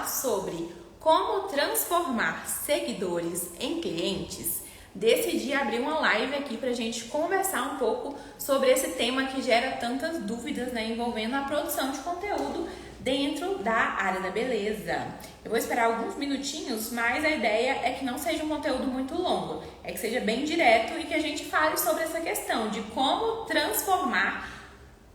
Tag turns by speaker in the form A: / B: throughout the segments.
A: falar sobre como transformar seguidores em clientes, decidi abrir uma live aqui para a gente conversar um pouco sobre esse tema que gera tantas dúvidas, envolvendo a produção de conteúdo dentro da área da beleza. Eu vou esperar alguns minutinhos, mas a ideia é que não seja um conteúdo muito longo, é que seja bem direto e que a gente fale sobre essa questão de como transformar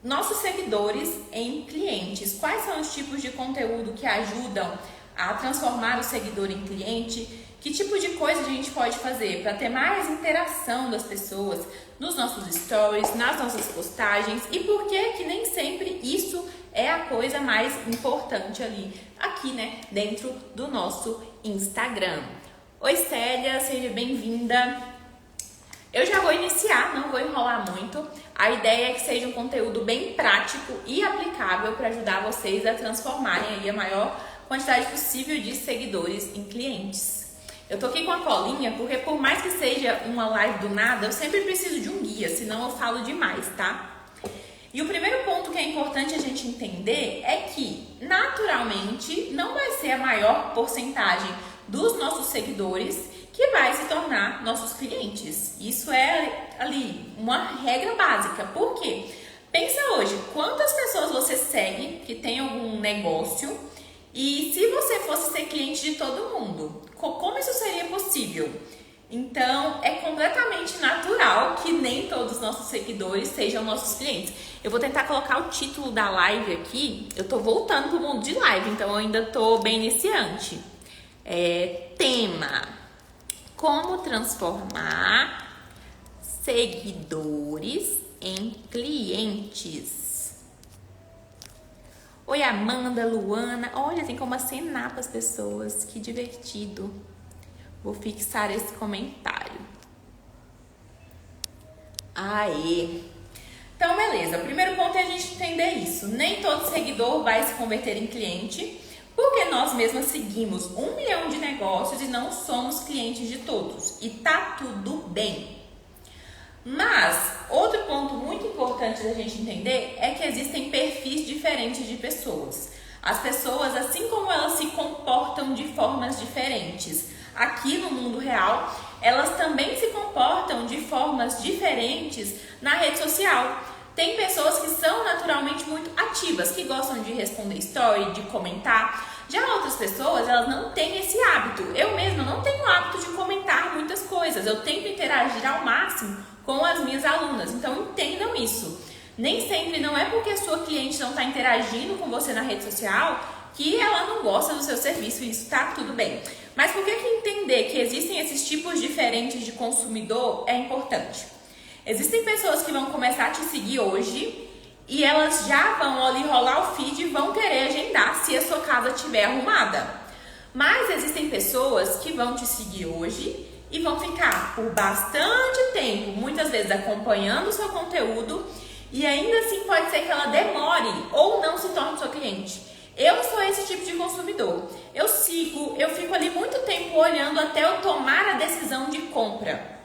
A: nossos seguidores em clientes. Quais são os tipos de conteúdo que ajudam a transformar o seguidor em cliente? Que tipo de coisa a gente pode fazer para ter mais interação das pessoas nos nossos stories, nas nossas postagens, e por que nem sempre isso é a coisa mais importante ali, aqui, dentro do nosso Instagram. Oi, Célia, seja bem-vinda. Eu já vou iniciar, não vou enrolar muito. A ideia é que seja um conteúdo bem prático e aplicável para ajudar vocês a transformarem aí a maior quantidade possível de seguidores em clientes. Eu tô aqui com a colinha porque, por mais que seja uma live do nada, eu sempre preciso de um guia, senão eu falo demais, tá? E o primeiro ponto que é importante a gente entender é que, naturalmente, não vai ser a maior porcentagem dos nossos seguidores que vai se tornar nossos clientes. Isso é, ali, uma regra básica. Por quê? Pensa hoje, quantas pessoas você segue que tem algum negócio e se você fosse ser cliente de todo mundo, como isso seria possível? Então, é completamente natural que nem todos os nossos seguidores sejam nossos clientes. Eu vou tentar colocar o título da live aqui. Eu tô voltando pro mundo de live, então eu ainda tô bem iniciante. Tema: como transformar seguidores em clientes. Oi, Amanda, Luana. Olha, tem como acenar para as pessoas. Que divertido. Vou fixar esse comentário. Aê! Então, beleza. O primeiro ponto é a gente entender isso. Nem todo seguidor vai se converter em cliente, porque nós mesmas seguimos 1 milhão de negócios e não somos clientes de todos. E tá tudo bem. Mas, outro ponto muito importante da gente entender é que existem perfis diferentes de pessoas. As pessoas, assim como elas se comportam de formas diferentes aqui no mundo real, elas também se comportam de formas diferentes na rede social. Tem pessoas que são naturalmente muito ativas, que gostam de responder story, de comentar. Já outras pessoas, elas não têm esse hábito. Eu mesma não tenho o hábito de comentar muitas coisas. Eu tento interagir ao máximo com as minhas alunas. Então, entendam isso. Nem sempre não é porque a sua cliente não está interagindo com você na rede social que ela não gosta do seu serviço, e isso está tudo bem. Mas por que entender que existem esses tipos diferentes de consumidor é importante? Existem pessoas que vão começar a te seguir hoje e elas já vão ali rolar o feed e vão querer agendar se a sua casa estiver arrumada. Mas existem pessoas que vão te seguir hoje e vão ficar por bastante tempo, muitas vezes acompanhando o seu conteúdo, e ainda assim pode ser que ela demore ou não se torne sua cliente. Eu sou esse tipo de consumidor. Eu fico ali muito tempo olhando até eu tomar a decisão de compra.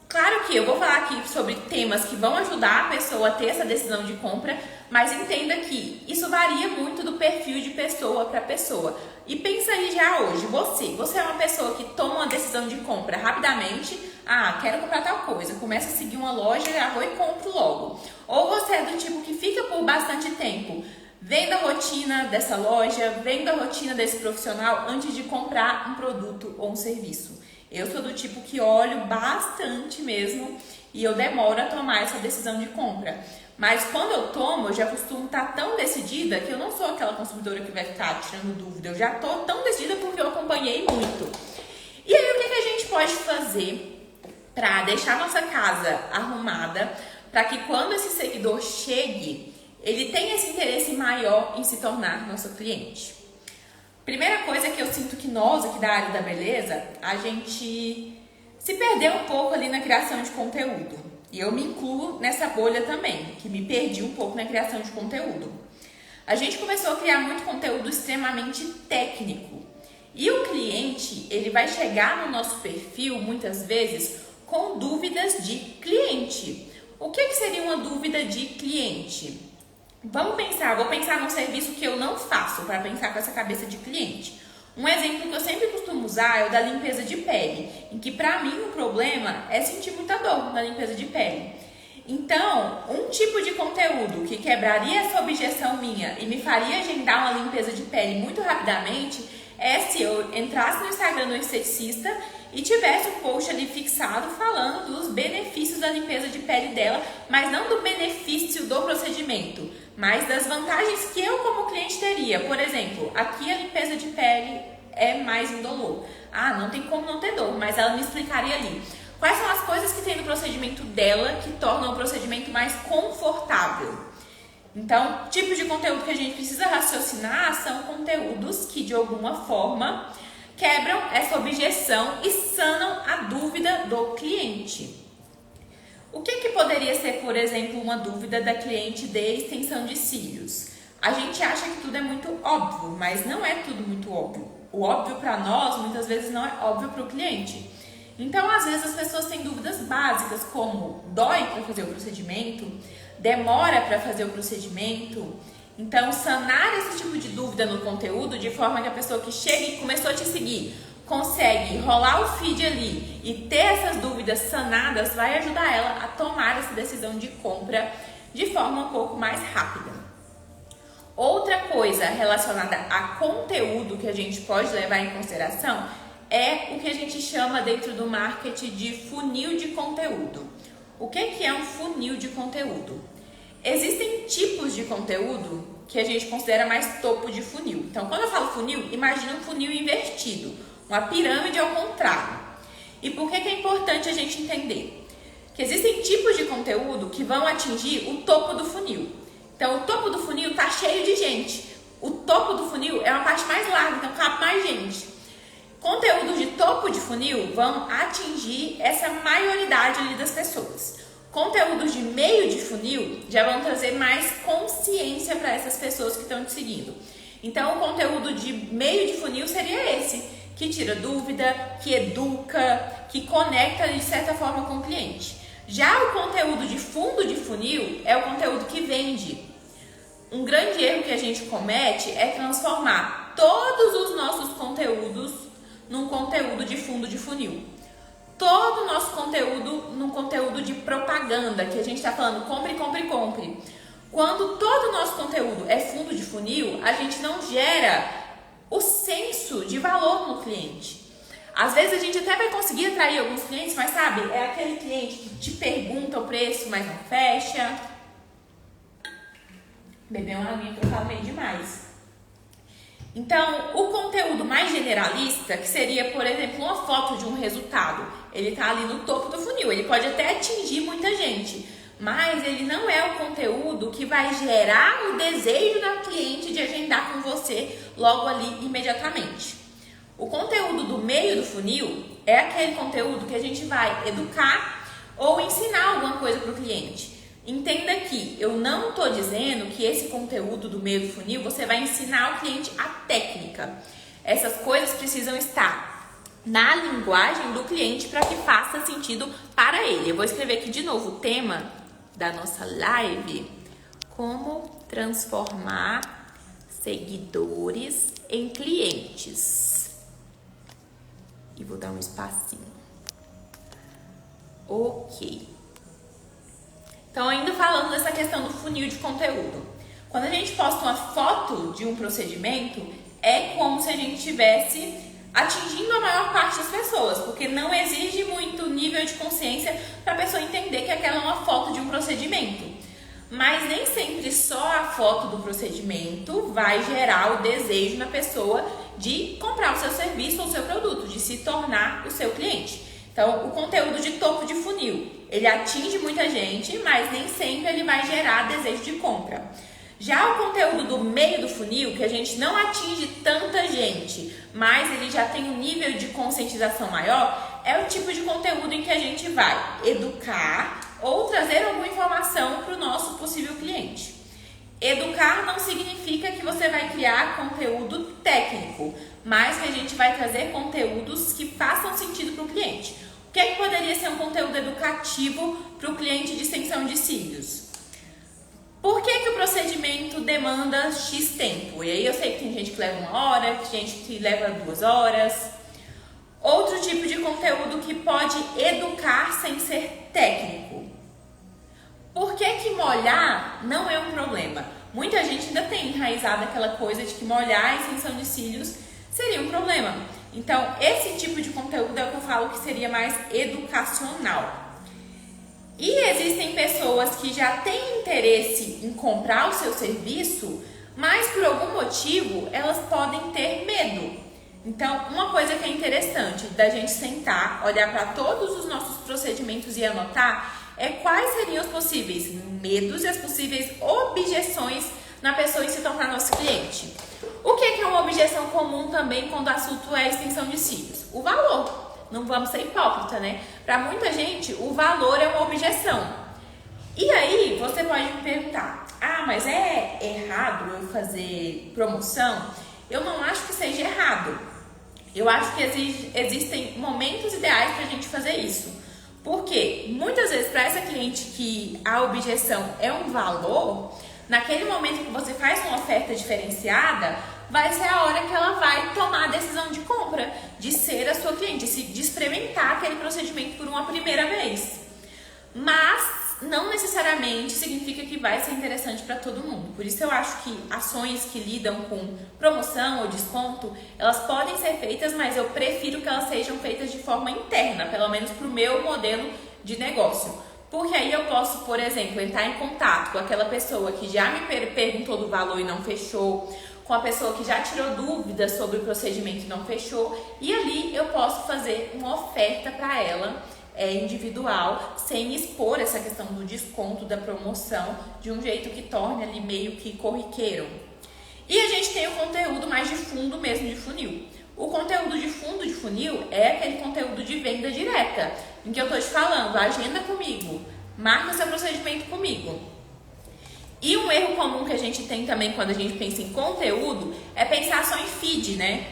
A: Claro que eu vou falar aqui sobre temas que vão ajudar a pessoa a ter essa decisão de compra, mas entenda que isso varia muito do perfil de pessoa para pessoa. E pensa aí já hoje, você é uma pessoa que toma uma decisão de compra rapidamente. Quero comprar tal coisa, começa a seguir uma loja, já vou e compro logo. Ou você é do tipo que fica por bastante tempo vendo a rotina dessa loja, vendo a rotina desse profissional antes de comprar um produto ou um serviço. Eu sou do tipo que olho bastante mesmo e eu demoro a tomar essa decisão de compra. Mas quando eu tomo, eu já costumo estar tão decidida que eu não sou aquela consumidora que vai ficar tirando dúvida. Eu já estou tão decidida porque eu acompanhei muito. E aí, o que a gente pode fazer para deixar nossa casa arrumada, para que quando esse seguidor chegue, ele tenha esse interesse maior em se tornar nosso cliente? Primeira coisa que eu sinto que nós, aqui da área da beleza, a gente se perdeu um pouco ali na criação de conteúdo. E eu me incluo nessa bolha também, que me perdi um pouco na criação de conteúdo. A gente começou a criar muito conteúdo extremamente técnico. E o cliente, ele vai chegar no nosso perfil, muitas vezes, com dúvidas de cliente. O que seria uma dúvida de cliente? vou pensar num serviço que eu não faço, para pensar com essa cabeça de cliente. Um exemplo que eu sempre costumo usar é o da limpeza de pele, em que para mim o problema é sentir muita dor na limpeza de pele. Então, um tipo de conteúdo que quebraria essa objeção minha e me faria agendar uma limpeza de pele muito rapidamente é se eu entrasse no Instagram do esteticista e tivesse o post ali fixado falando dos benefícios da limpeza de pele dela, mas não do benefício do procedimento, mas das vantagens que eu como cliente teria. Por exemplo, aqui a limpeza de pele é mais indolor. Não tem como não ter dor, mas ela me explicaria ali quais são as coisas que tem no procedimento dela que tornam o procedimento mais confortável. Então, tipo de conteúdo que a gente precisa raciocinar são conteúdos que, de alguma forma, quebram essa objeção e sanam a dúvida do cliente. O que poderia ser, por exemplo, uma dúvida da cliente de extensão de cílios? A gente acha que tudo é muito óbvio, mas não é tudo muito óbvio. O óbvio para nós, muitas vezes, não é óbvio para o cliente. Então, às vezes, as pessoas têm dúvidas básicas, como dói para fazer o procedimento, demora para fazer o procedimento. Então, sanar esse tipo de dúvida no conteúdo, de forma que a pessoa que chega e começou a te seguir consegue rolar o feed ali e ter essas dúvidas sanadas, vai ajudar ela a tomar essa decisão de compra de forma um pouco mais rápida. Outra coisa relacionada a conteúdo que a gente pode levar em consideração é o que a gente chama dentro do marketing de funil de conteúdo. O que é um funil de conteúdo? Existem tipos de conteúdo que a gente considera mais topo de funil. Então, quando eu falo funil, imagina um funil invertido, uma pirâmide ao contrário. E por que é importante a gente entender? Que existem tipos de conteúdo que vão atingir o topo do funil. Então, o topo do funil está cheio de gente. O topo do funil é uma parte mais larga, então cabe mais gente. Conteúdos de topo de funil vão atingir essa maioridade ali das pessoas. Conteúdos de meio de funil já vão trazer mais consciência para essas pessoas que estão te seguindo. Então, o conteúdo de meio de funil seria esse, que tira dúvida, que educa, que conecta de certa forma com o cliente. Já o conteúdo de fundo de funil é o conteúdo que vende. Um grande erro que a gente comete é transformar todos os nossos conteúdos num conteúdo de fundo de funil. Todo o nosso conteúdo num conteúdo de propaganda, que a gente está falando compre, compre, compre. Quando todo o nosso conteúdo é fundo de funil, a gente não gera o senso de valor no cliente. Às vezes a gente até vai conseguir atrair alguns clientes, mas sabe, é aquele cliente que te pergunta o preço, mas não fecha. Beber uma aguinha que eu falo meio demais. Então, o conteúdo mais generalista, que seria, por exemplo, uma foto de um resultado, ele está ali no topo do funil, ele pode até atingir muita gente, mas ele não é o conteúdo que vai gerar o desejo da cliente de agendar com você logo ali imediatamente. O conteúdo do meio do funil é aquele conteúdo que a gente vai educar ou ensinar alguma coisa para o cliente. Entenda que eu não estou dizendo que esse conteúdo do meio do funil você vai ensinar ao cliente a técnica. Essas coisas precisam estar na linguagem do cliente para que faça sentido para ele. Eu vou escrever aqui de novo o tema da nossa live: como transformar seguidores em clientes. E vou dar um espacinho. Ok. Então, ainda falando dessa questão do funil de conteúdo. Quando a gente posta uma foto de um procedimento, é como se a gente estivesse atingindo a maior parte das pessoas, porque não exige muito nível de consciência para a pessoa entender que aquela é uma foto de um procedimento. Mas nem sempre só a foto do procedimento vai gerar o desejo na pessoa de comprar o seu serviço ou o seu produto, de se tornar o seu cliente. Então, o conteúdo de topo de funil, ele atinge muita gente, mas nem sempre ele vai gerar desejo de compra. Já o conteúdo do meio do funil, que a gente não atinge tanta gente, mas ele já tem um nível de conscientização maior, é o tipo de conteúdo em que a gente vai educar ou trazer alguma informação para o nosso possível cliente. Educar não significa que você vai criar conteúdo técnico, mas que a gente vai trazer conteúdos que façam sentido para o cliente. O que poderia ser um conteúdo educativo para o cliente de extensão de cílios? Por que o procedimento demanda X tempo? E aí eu sei que tem gente que leva 1 hora, tem gente que leva 2 horas. Outro tipo de conteúdo que pode educar sem ser técnico. Por que molhar não é um problema? Muita gente ainda tem enraizado aquela coisa de que molhar a extensão de cílios seria um problema. Então, esse tipo de conteúdo é o que eu falo que seria mais educacional. E existem pessoas que já têm interesse em comprar o seu serviço, mas por algum motivo elas podem ter medo. Então, uma coisa que é interessante da gente sentar, olhar para todos os nossos procedimentos e anotar é quais seriam os possíveis medos e as possíveis objeções na pessoa em se tornar nosso cliente. O que é uma objeção comum também quando o assunto é extensão de cílios? O valor. Não vamos ser hipócrita, né? Para muita gente, o valor é uma objeção. E aí, você pode me perguntar, mas é errado eu fazer promoção? Eu não acho que seja errado. Eu acho que existem momentos ideais para a gente fazer isso. Porque muitas vezes para essa cliente que a objeção é um valor, naquele momento que você faz uma oferta diferenciada, vai ser a hora que ela vai tomar a decisão de compra, de ser a sua cliente, de experimentar aquele procedimento por uma primeira vez. Mas não necessariamente significa que vai ser interessante para todo mundo. Por isso eu acho que ações que lidam com promoção ou desconto, elas podem ser feitas, mas eu prefiro que elas sejam feitas de forma interna, pelo menos para o meu modelo de negócio. Porque aí eu posso, por exemplo, entrar em contato com aquela pessoa que já me perguntou do valor e não fechou, com a pessoa que já tirou dúvidas sobre o procedimento e não fechou, e ali eu posso fazer uma oferta para ela individual, sem expor essa questão do desconto, da promoção, de um jeito que torne ali meio que corriqueiro. E a gente tem o conteúdo mais de fundo mesmo, de funil. O conteúdo de fundo de funil é aquele conteúdo de venda direta, em que eu estou te falando, agenda comigo, marca seu procedimento comigo. E um erro comum que a gente tem também quando a gente pensa em conteúdo é pensar só em feed, né?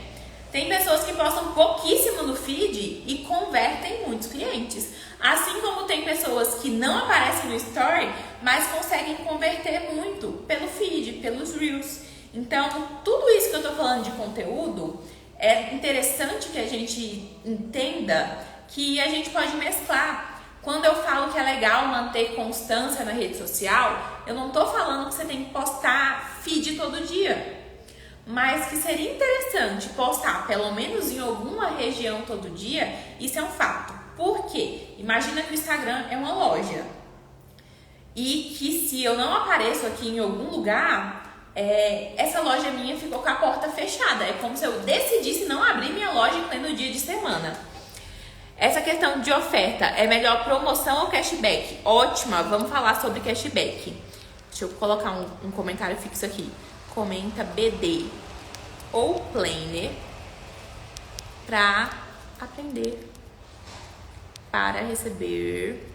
A: Tem pessoas que postam pouquíssimo no feed e convertem muitos clientes. Assim como tem pessoas que não aparecem no story, mas conseguem converter muito pelo feed, pelos reels. Então, tudo isso que eu tô falando de conteúdo, é interessante que a gente entenda que a gente pode mesclar. Quando eu falo que é legal manter constância na rede social, eu não tô falando que você tem que postar feed todo dia. Mas que seria interessante postar pelo menos em alguma região todo dia, isso é um fato. Por quê? Imagina que o Instagram é uma loja e que se eu não apareço aqui em algum lugar, essa loja minha ficou com a porta fechada. É como se eu decidisse não abrir minha loja em pleno dia de semana. Essa questão de oferta, é melhor promoção ou cashback? Ótima, vamos falar sobre cashback. Deixa eu colocar um comentário fixo aqui. Comenta BD ou Planner para aprender, para receber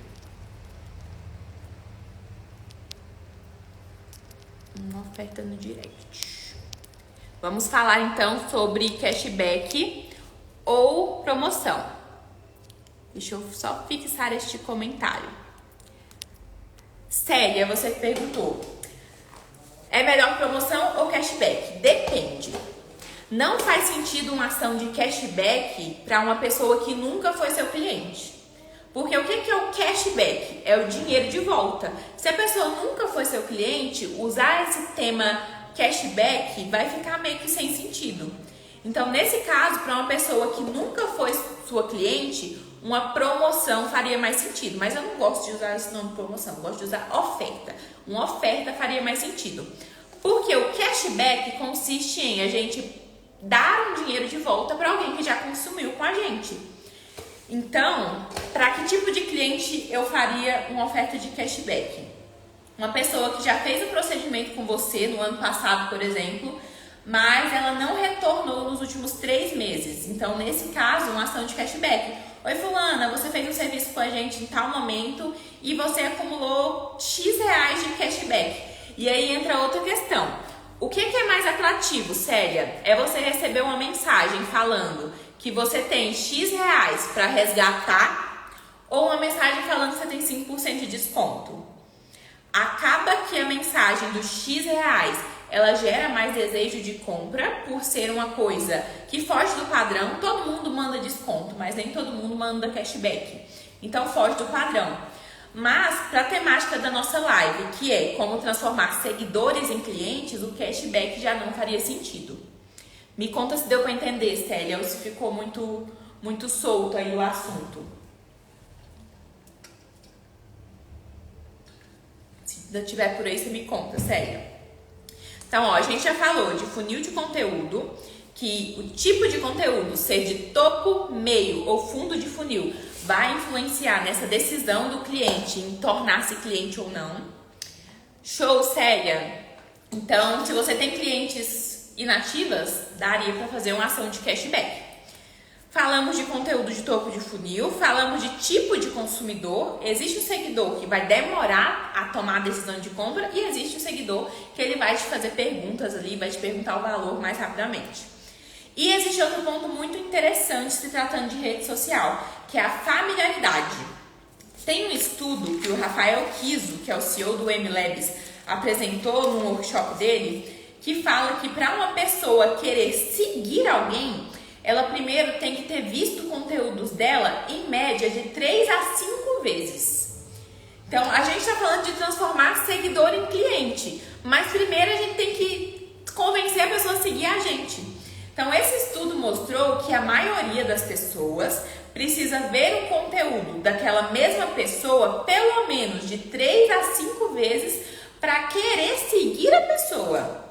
A: uma oferta no direct. Vamos falar então sobre cashback ou promoção. Deixa eu só fixar este comentário. Célia, você perguntou. É melhor promoção ou cashback? Depende. Não faz sentido uma ação de cashback para uma pessoa que nunca foi seu cliente. Porque o que é o cashback? É o dinheiro de volta. Se a pessoa nunca foi seu cliente, usar esse tema cashback vai ficar meio que sem sentido. Então, nesse caso, para uma pessoa que nunca foi sua cliente, uma promoção faria mais sentido. Mas eu não gosto de usar esse nome promoção, eu gosto de usar oferta. Uma oferta faria mais sentido. Porque o cashback consiste em a gente dar um dinheiro de volta para alguém que já consumiu com a gente. Então, para que tipo de cliente eu faria uma oferta de cashback? Uma pessoa que já fez o procedimento com você no ano passado, por exemplo, mas ela não retornou nos últimos 3 meses. Então, nesse caso, uma ação de cashback. Oi, fulana, você fez um serviço com a gente em tal momento e você acumulou X reais de cashback. E aí entra outra questão. O que é mais atrativo, Célia? É você receber uma mensagem falando que você tem X reais para resgatar ou uma mensagem falando que você tem 5% de desconto? acaba que a mensagem dos X reais, ela gera mais desejo de compra por ser uma coisa que foge do padrão. Todo mundo manda desconto, mas nem todo mundo manda cashback. Então foge do padrão. Mas para a temática da nossa live, que é como transformar seguidores em clientes, o cashback já não faria sentido. Me conta se deu para entender, Célia, ou se ficou muito solto aí o assunto. Se ainda tiver por aí, você me conta, Célia. Então, ó, a gente já falou de funil de conteúdo, que o tipo de conteúdo, ser de topo, meio ou fundo de funil, vai influenciar nessa decisão do cliente em tornar-se cliente ou não. Show, Célia? Então, se você tem clientes inativas, daria para fazer uma ação de cashback. Falamos de conteúdo de topo de funil, falamos de tipo de consumidor. Existe o seguidor que vai demorar a tomar a decisão de compra e existe o seguidor que ele vai te fazer perguntas ali, vai te perguntar o valor mais rapidamente. E existe outro ponto muito interessante se tratando de rede social, que é a familiaridade. Tem um estudo que o Rafael Kiso, que é o CEO do MLabs, apresentou no workshop dele, que fala que para uma pessoa querer seguir alguém, ela primeiro tem que ter visto conteúdos dela em média de 3 a 5 vezes. Então, a gente está falando de transformar seguidor em cliente, mas primeiro a gente tem que convencer a pessoa a seguir a gente. Então, esse estudo mostrou que a maioria das pessoas precisa ver o conteúdo daquela mesma pessoa pelo menos de 3 a 5 vezes para querer seguir a pessoa.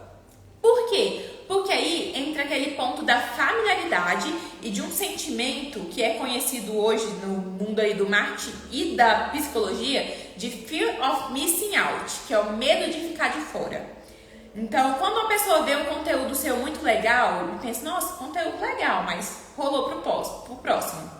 A: Por quê? Porque aí entra aquele ponto da familiaridade e de um sentimento que é conhecido hoje no mundo aí do marketing e da psicologia de fear of missing out, que é o medo de ficar de fora. Então, quando uma pessoa vê um conteúdo seu muito legal, pensa, nossa, conteúdo legal, mas rolou pro próximo.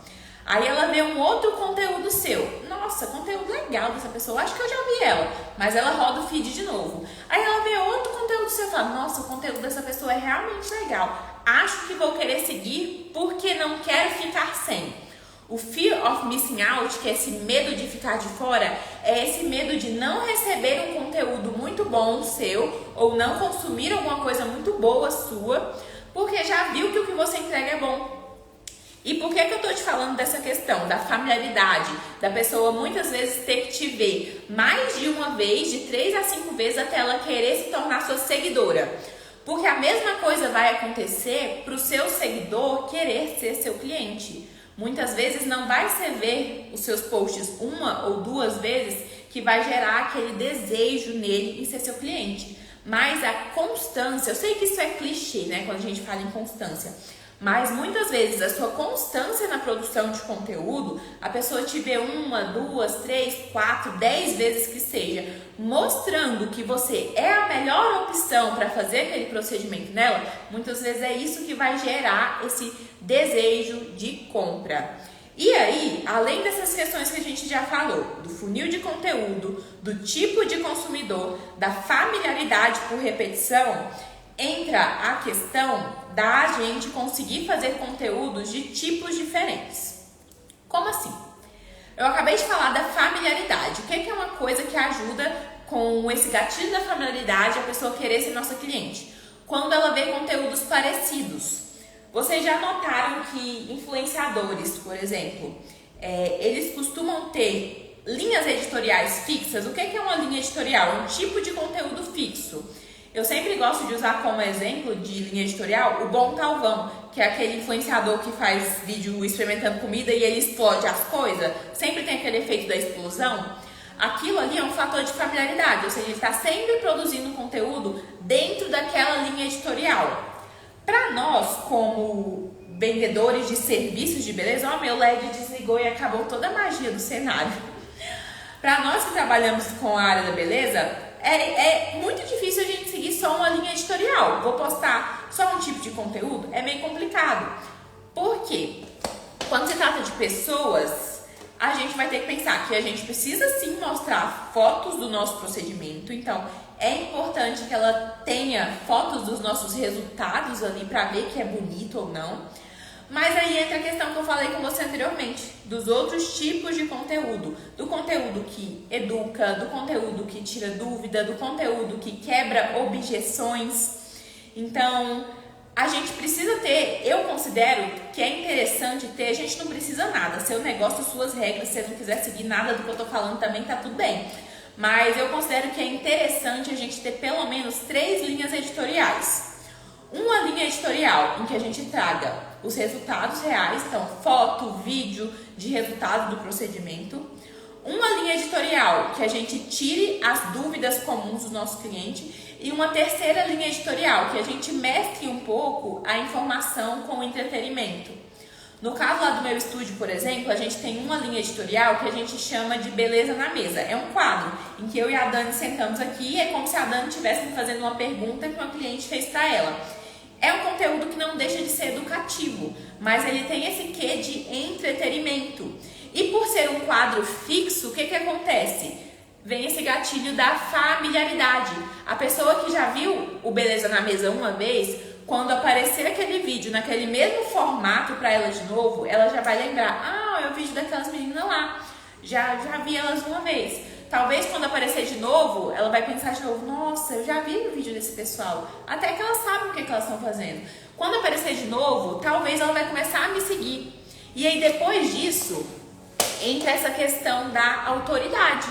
A: Aí ela vê um outro conteúdo seu. Nossa, conteúdo legal dessa pessoa. Acho que eu já vi ela. Mas ela roda o feed de novo. Aí ela vê outro conteúdo seu e fala, nossa, o conteúdo dessa pessoa é realmente legal. Acho que vou querer seguir porque não quero ficar sem. O fear of missing out, que é esse medo de ficar de fora, é esse medo de não receber um conteúdo muito bom seu ou não consumir alguma coisa muito boa sua, porque já viu que o que você entrega é bom. E por que eu tô te falando dessa questão da familiaridade, da pessoa muitas vezes ter que te ver mais de uma vez, de 3 a 5 vezes até ela querer se tornar sua seguidora? Porque a mesma coisa vai acontecer para o seu seguidor querer ser seu cliente. Muitas vezes não vai ser ver os seus posts 1 ou 2 vezes que vai gerar aquele desejo nele em ser seu cliente. Mas a constância, eu sei que isso é clichê, né, quando a gente fala em constância, mas muitas vezes a sua constância na produção de conteúdo, a pessoa te vê 1, 2, 3, 4, 10 vezes que seja, mostrando que você é a melhor opção para fazer aquele procedimento nela, muitas vezes é isso que vai gerar esse desejo de compra. E aí, além dessas questões que a gente já falou, do funil de conteúdo, do tipo de consumidor, da familiaridade por repetição, entra a questão da gente conseguir fazer conteúdos de tipos diferentes. Como assim? Eu acabei de falar da familiaridade. O que é uma coisa que ajuda com esse gatilho da familiaridade a pessoa querer ser nossa cliente? Quando ela vê conteúdos parecidos. Vocês já notaram que influenciadores, por exemplo, eles costumam ter linhas editoriais fixas? O que é uma linha editorial? É um tipo de conteúdo fixo. Eu sempre gosto de usar como exemplo de linha editorial o Bom Talvão, que é aquele influenciador que faz vídeo experimentando comida e ele explode as coisas. Sempre tem aquele efeito da explosão. Aquilo ali é um fator de familiaridade, ou seja, ele está sempre produzindo conteúdo dentro daquela linha editorial. Para nós, como vendedores de serviços de beleza, ó, meu LED desligou e acabou toda a magia do cenário. Para nós que trabalhamos com a área da beleza, é muito difícil a gente seguir só uma linha editorial. Vou postar só um tipo de conteúdo? É meio complicado. Por quê? Quando se trata de pessoas, a gente vai ter que pensar que a gente precisa sim mostrar fotos do nosso procedimento. Então, é importante que ela tenha fotos dos nossos resultados ali para ver que é bonito ou não. Mas aí entra a questão que eu falei com você anteriormente, dos outros tipos de conteúdo. Do conteúdo que educa, do conteúdo que tira dúvida, do conteúdo que quebra objeções. Então, a gente precisa ter, eu considero que é interessante ter, a gente não precisa nada. Seu negócio, suas regras, se você não quiser seguir nada do que eu tô falando também, tá tudo bem. Mas eu considero que é interessante a gente ter pelo menos 3 linhas editoriais. Uma linha editorial em que a gente traga os resultados reais, então foto, vídeo de resultado do procedimento. Uma linha editorial que a gente tire as dúvidas comuns do nosso cliente. E uma terceira linha editorial que a gente mescle um pouco a informação com o entretenimento. No caso lá do meu estúdio, por exemplo, a gente tem uma linha editorial que a gente chama de Beleza na Mesa. É um quadro em que eu e a Dani sentamos aqui e é como se a Dani estivesse me fazendo uma pergunta que uma cliente fez para ela. É um conteúdo que não deixa de ser educativo, mas ele tem esse quê de entretenimento. E por ser um quadro fixo, o que acontece? Vem esse gatilho da familiaridade. A pessoa que já viu o Beleza na Mesa uma vez, quando aparecer aquele vídeo naquele mesmo formato para ela de novo, ela já vai lembrar, é o vídeo daquelas meninas lá, já vi elas uma vez. Talvez quando aparecer de novo, ela vai pensar de novo, nossa, eu já vi o vídeo desse pessoal. Até que elas sabem o que elas estão fazendo. Quando aparecer de novo, talvez ela vai começar a me seguir. E aí depois disso, entra essa questão da autoridade.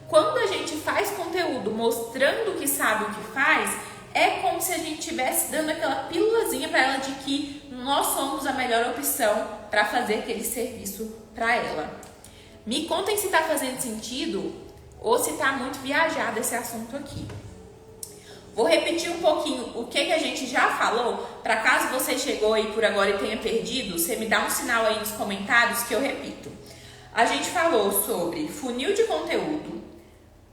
A: Quando a gente faz conteúdo mostrando que sabe o que faz, é como se a gente estivesse dando aquela pílulazinha para ela de que nós somos a melhor opção para fazer aquele serviço para ela. Me contem se está fazendo sentido ou se está muito viajado esse assunto aqui. Vou repetir um pouquinho o que a gente já falou, para caso você chegou aí por agora e tenha perdido, você me dá um sinal aí nos comentários que eu repito. A gente falou sobre funil de conteúdo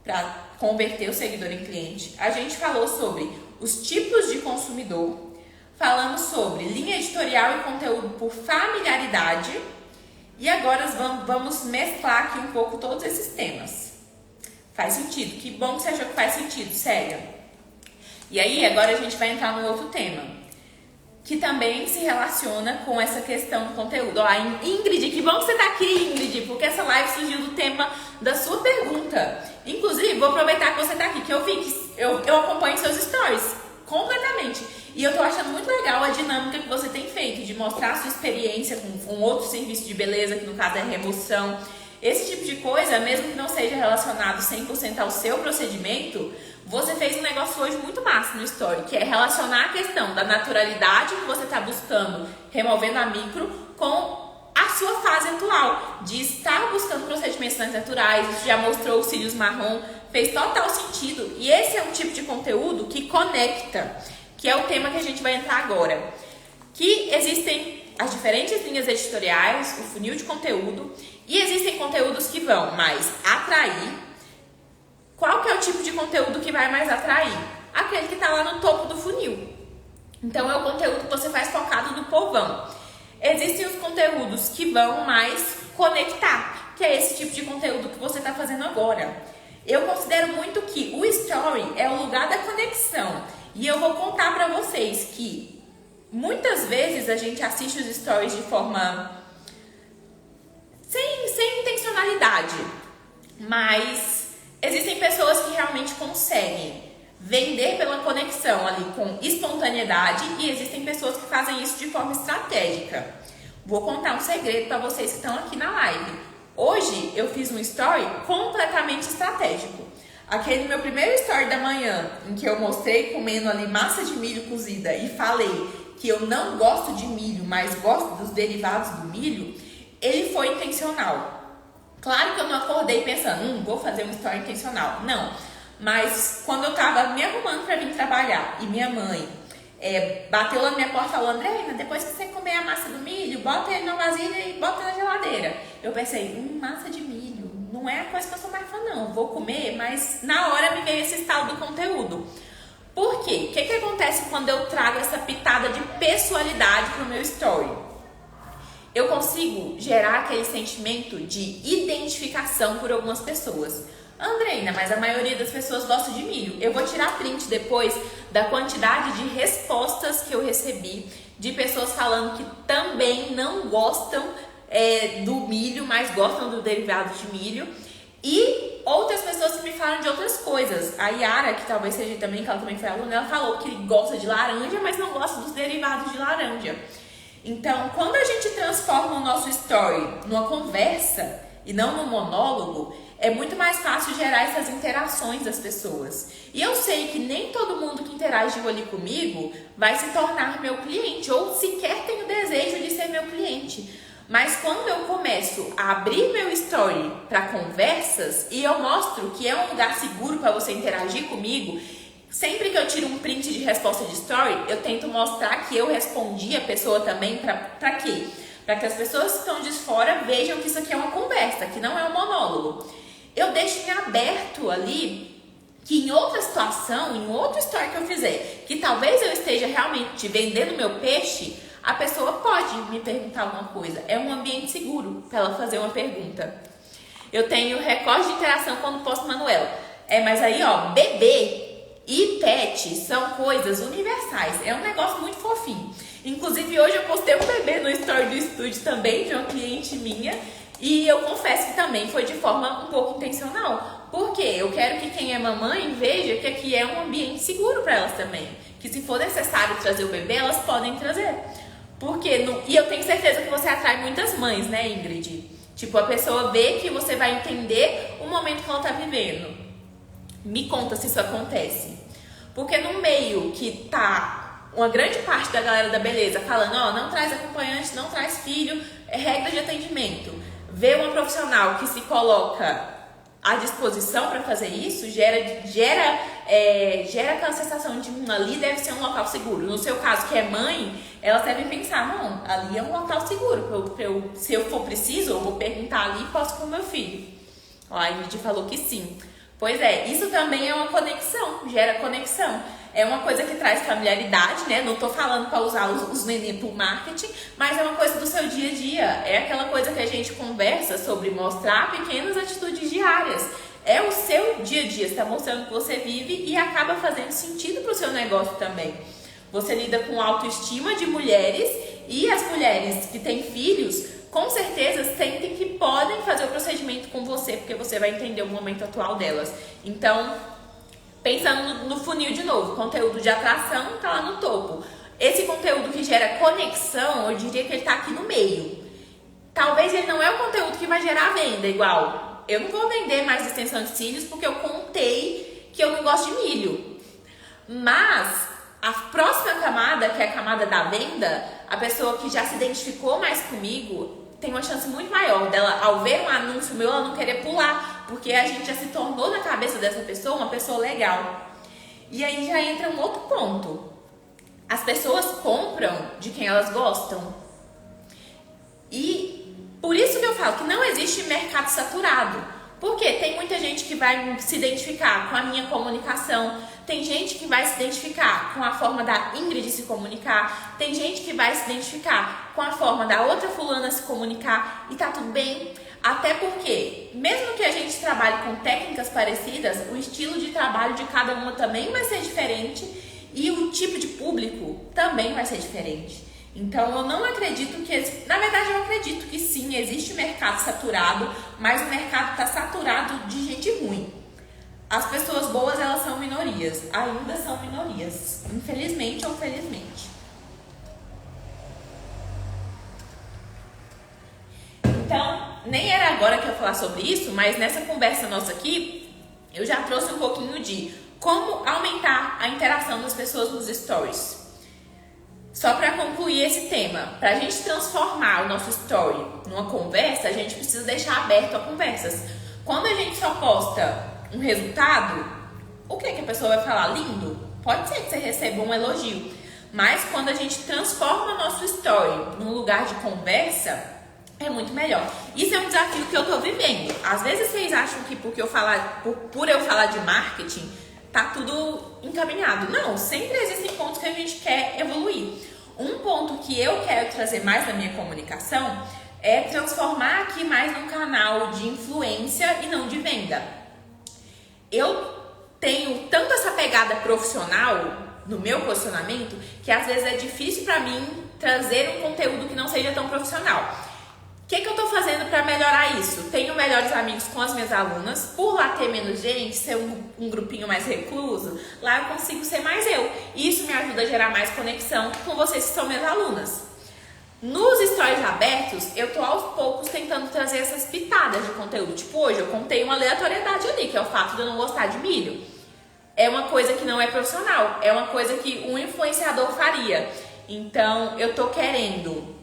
A: para converter o seguidor em cliente. A gente falou sobre os tipos de consumidor. Falamos sobre linha editorial e conteúdo por familiaridade. E agora vamos mesclar aqui um pouco todos esses temas. Faz sentido? Que bom que você achou que faz sentido, sério. E aí, agora a gente vai entrar no outro tema, que também se relaciona com essa questão do conteúdo. Ó, Ingrid, que bom que você tá aqui, Ingrid, porque essa live surgiu do tema da sua pergunta. Inclusive, vou aproveitar que você tá aqui, que eu vi que eu acompanho seus stories completamente. E eu tô achando muito legal a dinâmica que você tem feito, de mostrar a sua experiência com outro serviço de beleza, que no caso é remoção. Esse tipo de coisa, mesmo que não seja relacionado 100% ao seu procedimento, você fez um negócio hoje muito massa no story, que é relacionar a questão da naturalidade que você está buscando, removendo a micro, com a sua fase atual, de estar buscando procedimentos naturais. Isso já mostrou os cílios marrom, fez total sentido. E esse é um tipo de conteúdo que conecta, que é o tema que a gente vai entrar agora. Que existem as diferentes linhas editoriais, o funil de conteúdo, e existem conteúdos que vão mais atrair. Qual que é o tipo de conteúdo que vai mais atrair? Aquele que está lá no topo do funil. Então é o conteúdo que você faz focado no povão. Existem os conteúdos que vão mais conectar, que é esse tipo de conteúdo que você está fazendo agora. Eu considero muito que o story é o lugar da conexão. E eu vou contar para vocês que muitas vezes a gente assiste os stories de forma sem intencionalidade, mas existem pessoas que realmente conseguem vender pela conexão ali com espontaneidade, e existem pessoas que fazem isso de forma estratégica. Vou contar um segredo para vocês que estão aqui na live. Hoje eu fiz um story completamente estratégico. Aquele meu primeiro story da manhã, em que eu mostrei comendo ali massa de milho cozida e falei que eu não gosto de milho, mas gosto dos derivados do milho, ele foi intencional. Claro que eu não acordei pensando, vou fazer um story intencional. Não, mas quando eu tava me arrumando para vir trabalhar e minha mãe bateu lá na minha porta e falou, Andreina, depois que você comer a massa do milho, bota ele na vasilha e bota na geladeira. Eu pensei, massa de milho, não é a coisa que eu sou mais fã não, vou comer, mas na hora me veio esse estalo do conteúdo. Por quê? O que acontece quando eu trago essa pitada de pessoalidade pro meu story? Eu consigo gerar aquele sentimento de identificação por algumas pessoas. Andreina, mas a maioria das pessoas gosta de milho. Eu vou tirar print depois da quantidade de respostas que eu recebi de pessoas falando que também não gostam do milho, mas gostam do derivado de milho. E outras pessoas que me falam de outras coisas. A Yara, que talvez seja também, que ela também foi aluna, ela falou que gosta de laranja, mas não gosta dos derivados de laranja. Então, quando a gente transforma o nosso story numa conversa e não num monólogo, é muito mais fácil gerar essas interações das pessoas. E eu sei que nem todo mundo que interagiu ali comigo vai se tornar meu cliente ou sequer tem o desejo de ser meu cliente. Mas quando eu começo a abrir meu story para conversas e eu mostro que é um lugar seguro para você interagir comigo, sempre que eu tiro um print de resposta de story, eu tento mostrar que eu respondi a pessoa também. Para quê? Para que as pessoas que estão de fora vejam que isso aqui é uma conversa, que não é um monólogo. Eu deixo em aberto ali que em outra situação, em outro story que eu fizer, que talvez eu esteja realmente vendendo meu peixe, a pessoa pode me perguntar alguma coisa. É um ambiente seguro para ela fazer uma pergunta. Eu tenho recorde de interação quando posto Manuela. Mas aí, ó, bebê e pet são coisas universais. É um negócio muito fofinho. Inclusive, hoje eu postei um bebê no story do estúdio também, de uma cliente minha. E eu confesso que também foi de forma um pouco intencional. Porque eu quero que quem é mamãe veja que aqui é um ambiente seguro para elas também. Que se for necessário trazer o bebê, elas podem trazer. E eu tenho certeza que você atrai muitas mães, né, Ingrid? Tipo, a pessoa vê que você vai entender o momento que ela tá vivendo. Me conta se isso acontece. Porque no meio que tá uma grande parte da galera da beleza falando, ó, não traz acompanhante, não traz filho, é regra de atendimento. Ver uma profissional que se coloca à disposição para fazer isso gera aquela sensação de ali deve ser um local seguro. No seu caso, que é mãe, elas devem pensar, não, ali é um local seguro. Se eu for preciso, eu vou perguntar ali e posso com o meu filho. Ó, a Ingrid falou que sim. Pois é, isso também é uma conexão, gera conexão. É uma coisa que traz familiaridade, né? Não tô falando para usar os neném pro marketing, mas é uma coisa do seu dia a dia. É aquela coisa que a gente conversa sobre mostrar pequenas atitudes diárias. É o seu dia a dia, você está mostrando que você vive e acaba fazendo sentido pro seu negócio também. Você lida com autoestima de mulheres e as mulheres que têm filhos, com certeza sentem que podem fazer o procedimento com você, porque você vai entender o momento atual delas. Então, pensando no funil de novo, conteúdo de atração está lá no topo. Esse conteúdo que gera conexão, eu diria que ele está aqui no meio. Talvez ele não é o conteúdo que vai gerar venda, igual eu não vou vender mais extensão de cílios porque eu contei que eu não gosto de milho. Mas a próxima camada, que é a camada da venda, a pessoa que já se identificou mais comigo, tem uma chance muito maior dela, ao ver um anúncio meu, ela não querer pular, porque a gente já se tornou na cabeça dessa pessoa uma pessoa legal. E aí já entra um outro ponto. As pessoas compram de quem elas gostam. E por isso que eu falo que não existe mercado saturado. Porque tem muita gente que vai se identificar com a minha comunicação, tem gente que vai se identificar com a forma da Ingrid se comunicar, tem gente que vai se identificar com a forma da outra fulana se comunicar, e tá tudo bem. Até porque, mesmo que a gente trabalhe com técnicas parecidas, o estilo de trabalho de cada uma também vai ser diferente e o tipo de público também vai ser diferente. Então, eu não acredito que... Na verdade, eu acredito que sim, existe mercado saturado, mas o mercado está saturado de gente ruim. As pessoas boas, elas são minorias. Ainda são minorias. Infelizmente ou felizmente. Então, nem era agora que eu ia falar sobre isso, mas nessa conversa nossa aqui, eu já trouxe um pouquinho de como aumentar a interação das pessoas nos stories. Só para concluir esse tema, para a gente transformar o nosso story numa conversa, a gente precisa deixar aberto a conversas. Quando a gente só posta um resultado, o que a pessoa vai falar? Lindo? Pode ser que você receba um elogio. Mas quando a gente transforma o nosso story num lugar de conversa, é muito melhor. Isso é um desafio que eu tô vivendo. Às vezes vocês acham que por eu falar de marketing, tá tudo encaminhado. Não, sempre existem pontos que a gente quer evoluir. Um ponto que eu quero trazer mais na minha comunicação é transformar aqui mais num canal de influência e não de venda. Eu tenho tanto essa pegada profissional no meu posicionamento que às vezes é difícil para mim trazer um conteúdo que não seja tão profissional. O que eu tô fazendo para melhorar isso? Tenho melhores amigos com as minhas alunas, por lá ter menos gente, ser um grupinho mais recluso, lá eu consigo ser mais eu. E isso me ajuda a gerar mais conexão com vocês que são minhas alunas. Nos stories abertos, eu tô aos poucos tentando trazer essas pitadas de conteúdo. Tipo, hoje eu contei uma aleatoriedade ali, que é o fato de eu não gostar de milho. É uma coisa que não é profissional, é uma coisa que um influenciador faria. Então, eu tô querendo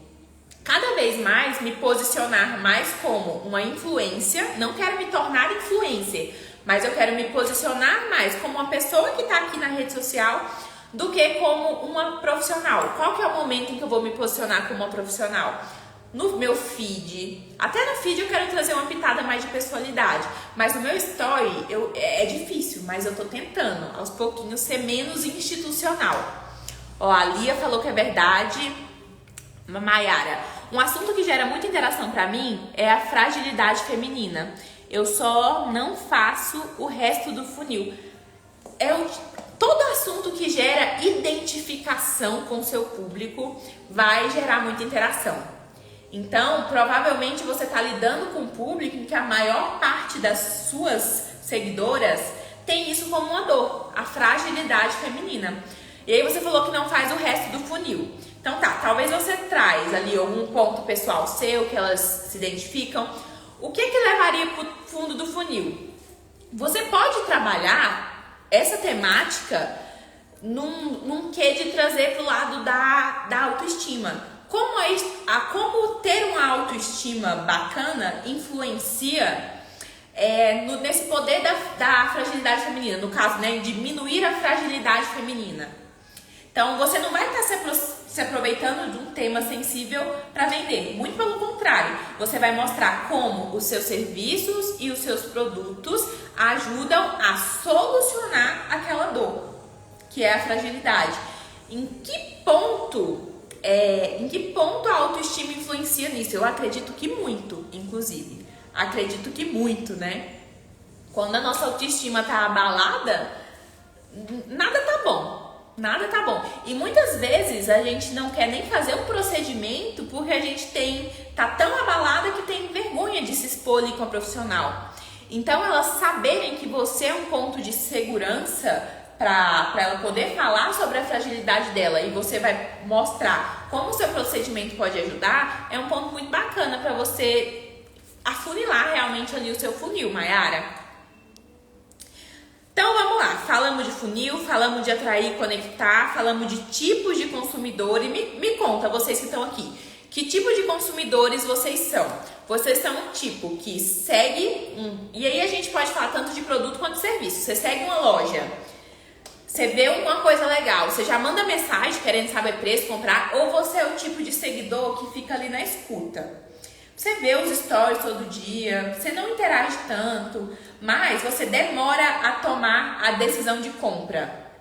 A: cada vez mais me posicionar mais como uma influência. Não quero me tornar influencer, mas eu quero me posicionar mais como uma pessoa que tá aqui na rede social do que como uma profissional. Qual que é o momento em que eu vou me posicionar como uma profissional? No meu feed, até no feed eu quero trazer uma pitada mais de pessoalidade, mas no meu story é difícil, mas eu tô tentando aos pouquinhos ser menos institucional. Ó, a Lia falou que é verdade. Mayara, um assunto que gera muita interação pra mim é a fragilidade feminina. Eu só não faço o resto do funil. Todo assunto que gera identificação com o seu público vai gerar muita interação. Então, provavelmente você está lidando com um público em que a maior parte das suas seguidoras tem isso como uma dor, a fragilidade feminina. E aí você falou que não faz o resto do funil. Então tá, talvez você traz ali algum ponto pessoal seu que elas se identificam. O que levaria para o fundo do funil? Você pode trabalhar essa temática num quê de trazer pro lado da autoestima. Como ter uma autoestima bacana influencia nesse poder da fragilidade feminina. No caso, né, diminuir a fragilidade feminina. Então, você não vai estar se aproveitando de um tema sensível para vender. Muito pelo contrário, você vai mostrar como os seus serviços e os seus produtos ajudam a solucionar aquela dor, que é a fragilidade. Em que ponto a autoestima influencia nisso? Eu acredito que muito, inclusive. Acredito que muito, né? Quando a nossa autoestima tá abalada, nada tá bom. Nada tá bom. E muitas vezes a gente não quer nem fazer um procedimento porque a gente tá tão abalada que tem vergonha de se expor ali com a profissional. Então, elas saberem que você é um ponto de segurança para ela poder falar sobre a fragilidade dela e você vai mostrar como o seu procedimento pode ajudar, é um ponto muito bacana para você afunilar realmente ali o seu funil, Mayara. Então vamos lá, falamos de funil, falamos de atrair e conectar, falamos de tipos de consumidor e me conta, vocês que estão aqui, que tipo de consumidores vocês são? Vocês são um tipo que segue, e aí a gente pode falar tanto de produto quanto de serviço, você segue uma loja, você vê alguma coisa legal, você já manda mensagem querendo saber preço, comprar, ou você é o tipo de seguidor que fica ali na escuta? Você vê os stories todo dia, você não interage tanto, mas você demora a tomar a decisão de compra.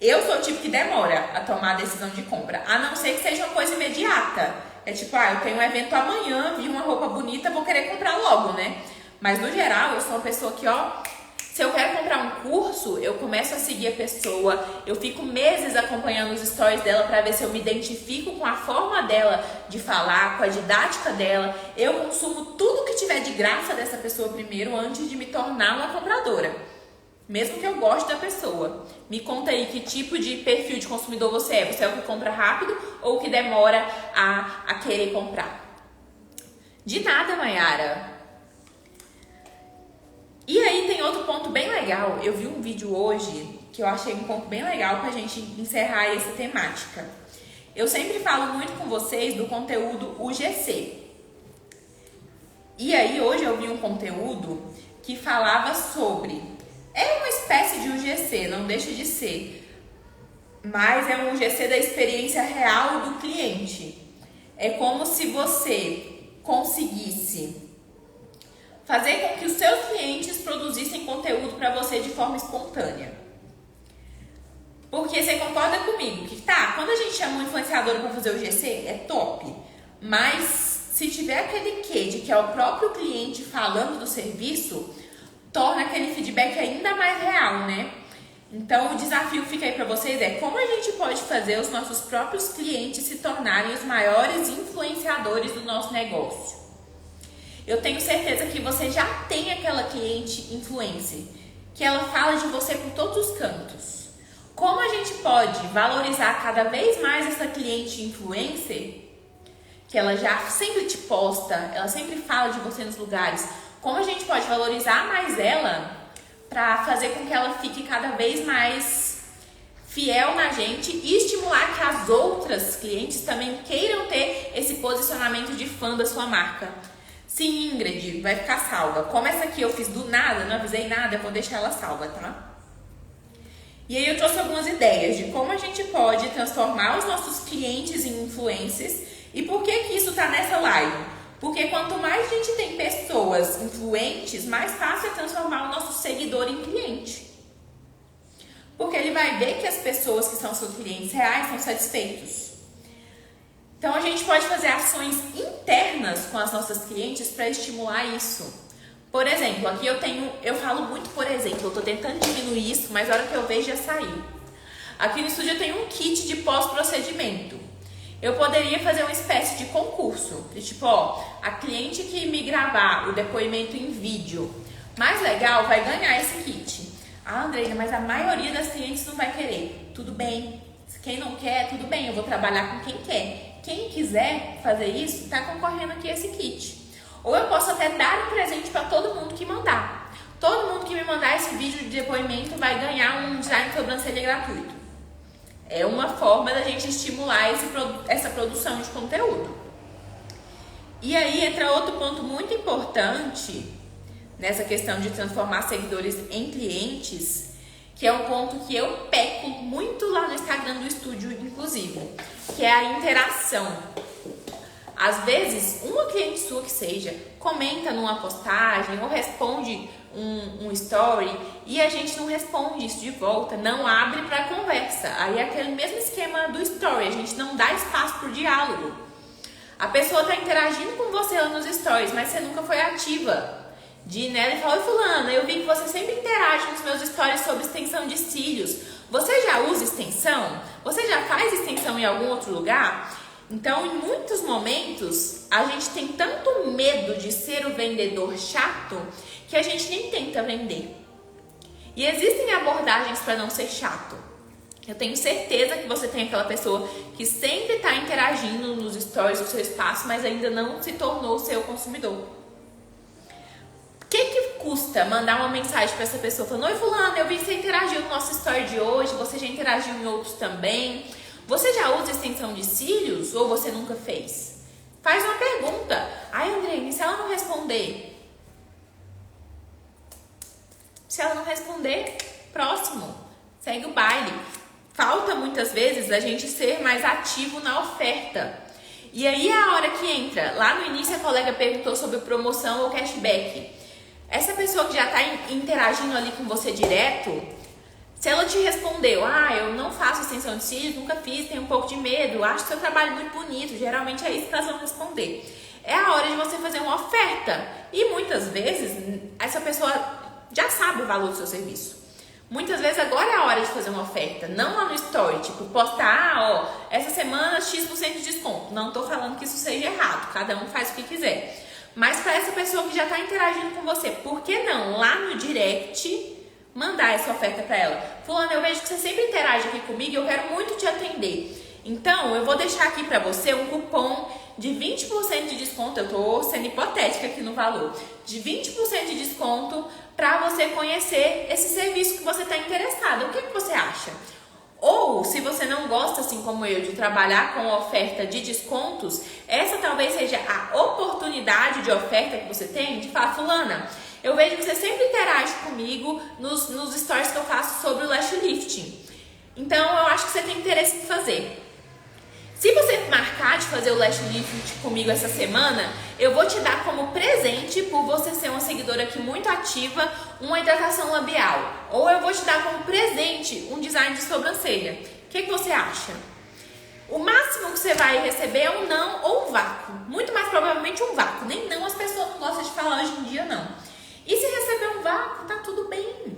A: Eu sou o tipo que demora a tomar a decisão de compra, a não ser que seja uma coisa imediata. É tipo, eu tenho um evento amanhã, vi uma roupa bonita, vou querer comprar logo, né? Mas no geral, eu sou uma pessoa que, se eu quero comprar um curso, eu começo a seguir a pessoa, eu fico meses acompanhando os stories dela para ver se eu me identifico com a forma dela de falar, com a didática dela. Eu consumo tudo que tiver de graça dessa pessoa primeiro antes de me tornar uma compradora. Mesmo que eu goste da pessoa. Me conta aí que tipo de perfil de consumidor você é. Você é o que compra rápido ou o que demora a querer comprar? De nada, Mayara. E aí tem outro ponto bem legal, eu vi um vídeo hoje que eu achei um ponto bem legal pra gente encerrar essa temática. Eu sempre falo muito com vocês do conteúdo UGC. E aí hoje eu vi um conteúdo que falava sobre, é uma espécie de UGC, não deixa de ser, mas é um UGC da experiência real do cliente. É como se você conseguisse fazer com que os seus clientes produzissem conteúdo para você de forma espontânea. Porque você concorda comigo que quando a gente chama um influenciador para fazer o GC, é top. Mas se tiver aquele quê de que é o próprio cliente falando do serviço, torna aquele feedback ainda mais real, né? Então, o desafio que fica aí para vocês é como a gente pode fazer os nossos próprios clientes se tornarem os maiores influenciadores do nosso negócio. Eu tenho certeza que você já tem aquela cliente influencer, que ela fala de você por todos os cantos. Como a gente pode valorizar cada vez mais essa cliente influencer, que ela já sempre te posta, ela sempre fala de você nos lugares. Como a gente pode valorizar mais ela para fazer com que ela fique cada vez mais fiel na gente e estimular que as outras clientes também queiram ter esse posicionamento de fã da sua marca. Sim, Ingrid, vai ficar salva. Como essa aqui eu fiz do nada, não avisei nada, eu vou deixar ela salva, tá? E aí eu trouxe algumas ideias de como a gente pode transformar os nossos clientes em influencers e por que isso tá nessa live. Porque quanto mais a gente tem pessoas influentes, mais fácil é transformar o nosso seguidor em cliente. Porque ele vai ver que as pessoas que são seus clientes reais são satisfeitos. Então a gente pode fazer ações internas com as nossas clientes para estimular isso. Por exemplo, aqui eu falo muito por exemplo, eu estou tentando diminuir isso, mas a hora que eu vejo já saiu. Aqui no estúdio eu tenho um kit de pós-procedimento. Eu poderia fazer uma espécie de concurso, de tipo, a cliente que me gravar o depoimento em vídeo mais legal vai ganhar esse kit. Ah, Andreina, mas a maioria das clientes não vai querer. Tudo bem. Quem não quer, tudo bem, eu vou trabalhar com quem quer. Quem quiser fazer isso, está concorrendo aqui a esse kit. Ou eu posso até dar um presente para todo mundo que mandar. Todo mundo que me mandar esse vídeo de depoimento vai ganhar um design de sobrancelha gratuito. É uma forma da gente estimular essa produção de conteúdo. E aí entra outro ponto muito importante nessa questão de transformar seguidores em clientes, que é um ponto que eu peco muito lá no Instagram do estúdio, inclusive, que é a interação. Às vezes, uma cliente sua que seja, comenta numa postagem ou responde um story e a gente não responde isso de volta, não abre para conversa. Aí é aquele mesmo esquema do story, a gente não dá espaço para o diálogo. A pessoa está interagindo com você lá nos stories, mas você nunca foi ativa. De ir nela e falar: oi fulana, eu vi que você sempre interage nos meus stories sobre extensão de cílios. Você já usa extensão? Você já faz extensão em algum outro lugar? Então, em muitos momentos, a gente tem tanto medo de ser o vendedor chato que a gente nem tenta vender. E existem abordagens para não ser chato. Eu tenho certeza que você tem aquela pessoa que sempre está interagindo nos stories do seu espaço, mas ainda não se tornou o seu consumidor. O que custa mandar uma mensagem para essa pessoa falando: oi fulano, eu vi que você interagiu no nosso story de hoje, você já interagiu em outros também. Você já usa extensão de cílios ou você nunca fez? Faz uma pergunta. Ai, Andrei, e se ela não responder? Se ela não responder, próximo. Segue o baile. Falta muitas vezes a gente ser mais ativo na oferta. E aí é a hora que entra. Lá no início a colega perguntou sobre promoção ou cashback. Essa pessoa que já está interagindo ali com você direto, se ela te respondeu: ah, eu não faço extensão de cílios, nunca fiz, tenho um pouco de medo, acho seu trabalho muito bonito, geralmente é isso que elas vão responder. É a hora de você fazer uma oferta. E muitas vezes, essa pessoa já sabe o valor do seu serviço. Muitas vezes agora é a hora de fazer uma oferta, não lá no story, tipo, postar, essa semana X% de desconto. Não tô falando que isso seja errado, cada um faz o que quiser. Mas para essa pessoa que já está interagindo com você, por que não lá no direct mandar essa oferta para ela? Fulano, eu vejo que você sempre interage aqui comigo e eu quero muito te atender. Então, eu vou deixar aqui para você um cupom de 20% de desconto. Eu tô sendo hipotética aqui no valor. De 20% de desconto para você conhecer esse serviço que você está interessado. O que você acha? Ou, se você não gosta, assim como eu, de trabalhar com oferta de descontos, essa talvez seja a oportunidade de oferta que você tem de falar: fulana, eu vejo que você sempre interage comigo nos stories que eu faço sobre o lash lifting. Então, eu acho que você tem interesse em fazer. Se você marcar de fazer o lash lifting comigo essa semana, eu vou te dar como presente, por você ser uma seguidora aqui muito ativa, uma hidratação labial. Ou eu vou te dar como presente um design de sobrancelha. O que você acha? O máximo que você vai receber é um não ou um vácuo. Muito mais provavelmente um vácuo. Nem não as pessoas não gostam de falar hoje em dia, não. E se receber um vácuo, tá tudo bem.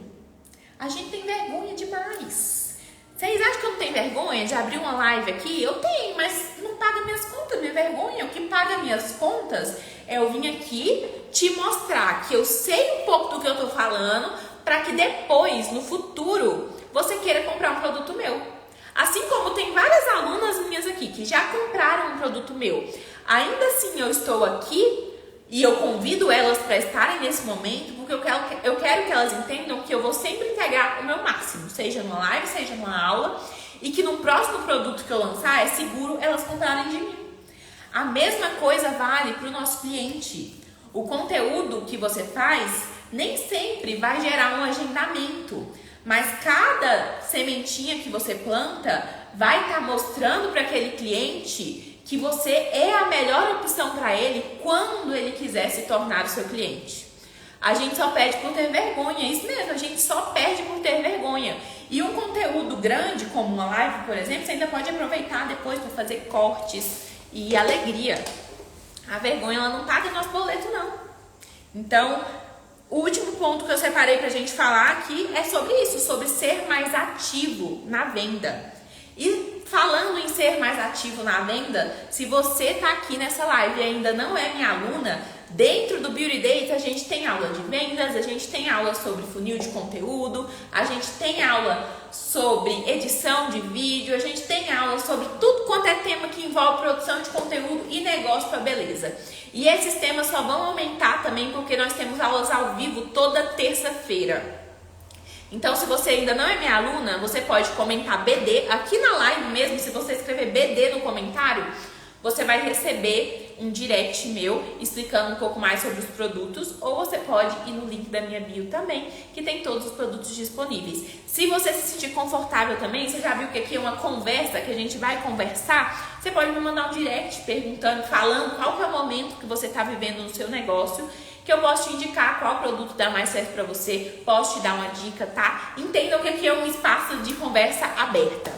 A: A gente tem vergonha demais. Vocês acham que eu não tenho vergonha de abrir uma live aqui? Eu tenho, mas não paga minhas contas, minha vergonha. O que paga minhas contas é eu vir aqui te mostrar que eu sei um pouco do que eu tô falando, para que depois, no futuro, você queira comprar um produto meu. Assim como tem várias alunas minhas aqui que já compraram um produto meu. Ainda assim eu estou aqui e eu convido elas para estarem nesse momento, porque eu quero que elas entendam que eu vou sempre entregar o meu máximo, seja numa live, seja numa aula, e que no próximo produto que eu lançar é seguro elas comprarem de mim. A mesma coisa vale para o nosso cliente. O conteúdo que você faz nem sempre vai gerar um agendamento, mas cada sementinha que você planta vai estar mostrando para aquele cliente que você é a melhor opção para ele quando ele quiser se tornar o seu cliente. A gente só perde por ter vergonha, é isso mesmo, a gente só perde por ter vergonha. E um conteúdo grande, como uma live, por exemplo, você ainda pode aproveitar depois para fazer cortes e alegria. A vergonha, ela não paga nosso boleto, não. Então, o último ponto que eu separei pra gente falar aqui é sobre isso, sobre ser mais ativo na venda. E falando em ser mais ativo na venda, se você tá aqui nessa live e ainda não é minha aluna, dentro do Beauty Dates a gente tem aula de vendas, a gente tem aula sobre funil de conteúdo, a gente tem aula sobre edição de vídeo, a gente tem aula sobre tudo quanto é tema que envolve produção de conteúdo e negócio para beleza. E esses temas só vão aumentar também porque nós temos aulas ao vivo toda terça-feira. Então, se você ainda não é minha aluna, você pode comentar BD aqui na live mesmo. Se você escrever BD no comentário, você vai receber um direct meu explicando um pouco mais sobre os produtos, ou você pode ir no link da minha bio também, que tem todos os produtos disponíveis. Se você se sentir confortável também, você já viu que aqui é uma conversa, que a gente vai conversar, você pode me mandar um direct perguntando, falando qual que é o momento que você está vivendo no seu negócio, que eu posso te indicar qual produto dá mais certo para você, posso te dar uma dica, tá? Entendam que aqui é um espaço de conversa aberta.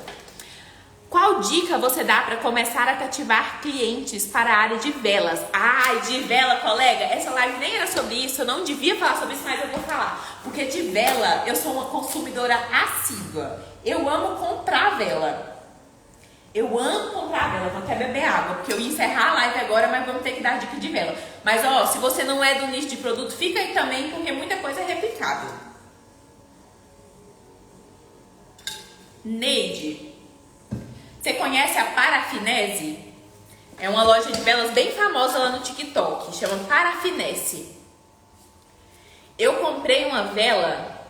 A: Qual dica você dá para começar a cativar clientes para a área de velas? Ai, de vela, colega, essa live nem era sobre isso, eu não devia falar sobre isso, mas eu vou falar. Porque de vela, eu sou uma consumidora assídua. Eu amo comprar vela. Eu amo comprar vela, vou até beber água, porque eu ia encerrar a live agora, mas vamos ter que dar dica de vela. Mas ó, se você não é do nicho de produto, fica aí também, porque muita coisa é replicável. Neide, você conhece a Parafinese? É uma loja de velas bem famosa lá no TikTok, chama Parafinese. Eu comprei uma vela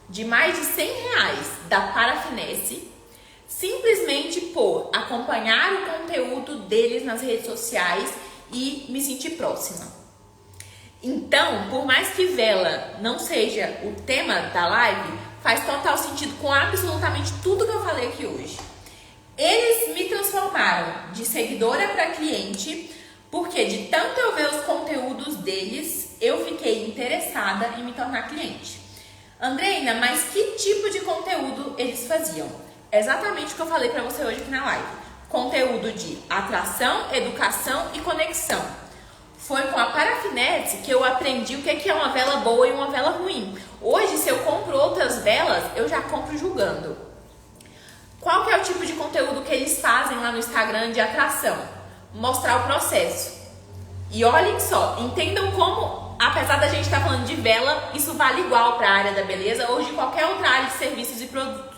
A: de mais de R$100 da Parafinese, simplesmente por acompanhar o conteúdo deles nas redes sociais e me sentir próxima. Então, por mais que vela não seja o tema da live, faz total sentido com absolutamente tudo que eu falei aqui hoje. Eles me transformaram de seguidora para cliente, porque de tanto eu ver os conteúdos deles, eu fiquei interessada em me tornar cliente. Andreina, mas que tipo de conteúdo eles faziam? Exatamente o que eu falei para você hoje aqui na live. Conteúdo de atração, educação e conexão. Foi com a Parafinese que eu aprendi o que é uma vela boa e uma vela ruim. Hoje, se eu compro outras velas, eu já compro julgando. Qual que é o tipo de conteúdo que eles fazem lá no Instagram de atração? Mostrar o processo. E olhem só, entendam como, apesar da gente estar falando de vela, isso vale igual para a área da beleza ou de qualquer outra área de serviços e produtos.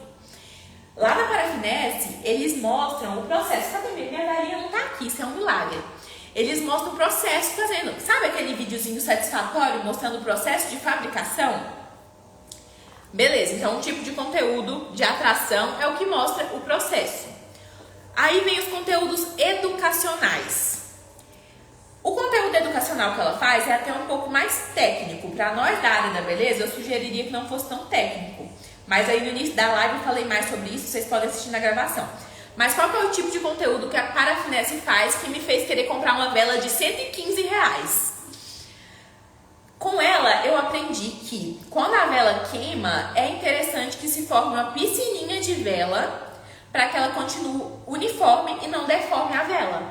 A: Lá na Parafinese, eles mostram o processo. Cadê minha varinha? Não tá aqui, isso é um milagre. Eles mostram o processo fazendo. Sabe aquele videozinho satisfatório mostrando o processo de fabricação? Beleza, então um tipo de conteúdo de atração é o que mostra o processo. Aí vem os conteúdos educacionais. O conteúdo educacional que ela faz é até um pouco mais técnico. Para nós da área da beleza, eu sugeriria que não fosse tão técnico. Mas aí no início da live eu falei mais sobre isso, vocês podem assistir na gravação. Mas qual que é o tipo de conteúdo que a Parafinese faz que me fez querer comprar uma vela de R$115? Com ela eu aprendi que quando a vela queima, é interessante que se forme uma piscininha de vela para que ela continue uniforme e não deforme a vela.